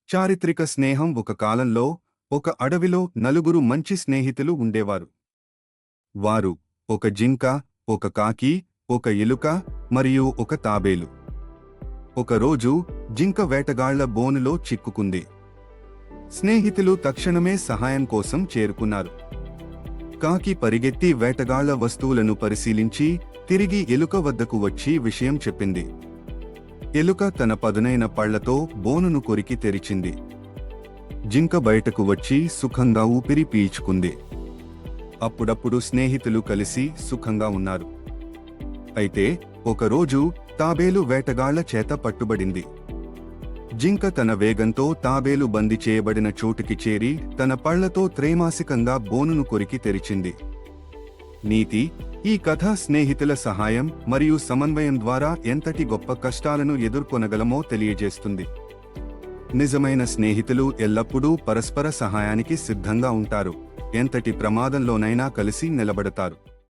చారిత్రక స్నేహం. ఒక కాలంలో ఒక అడవిలో నలుగురు మంచి స్నేహితులు ఉండేవారు. వారు ఒక జింక, ఒక కాకి, ఒక ఎలుక మరియు ఒక తాబేలు. ఒకరోజు జింక వేటగాళ్ల బోనులో చిక్కుకుంది. స్నేహితులు తక్షణమే సహాయం కోసం చేరుకున్నారు. కాకి పరిగెత్తి వేటగాళ్ల వస్తువులను పరిశీలించి తిరిగి ఎలుక వద్దకు వచ్చి విషయం చెప్పింది. ఎలుక తన పదునైన పళ్లతో బోనును కొరికి తెరిచింది. జింక బయటకు వచ్చి సుఖంగా ఊపిరి పీల్చుకుంది. అప్పుడప్పుడు స్నేహితులు కలిసి సుఖంగా ఉన్నారు. అయితే ఒకరోజు తాబేలు వేటగాళ్ల చేత పట్టుబడింది. జింక తన వేగంతో తాబేలు బందీ చేయబడిన చోటుకి చేరి తన పళ్లతో త్రైమాసికంగా బోనును కొరికి తెరిచింది. నీతి: ఈ కథ స్నేహితుల సహాయం మరియు సమన్వయం ద్వారా ఎంతటి గొప్ప కష్టాలను ఎదుర్కొనగలమో తెలియజేస్తుంది. నిజమైన స్నేహితులు ఎల్లప్పుడూ పరస్పర సహాయానికి సిద్ధంగా ఉంటారు. ఎంతటి ప్రమాదంలోనైనా కలిసి నిలబడతారు.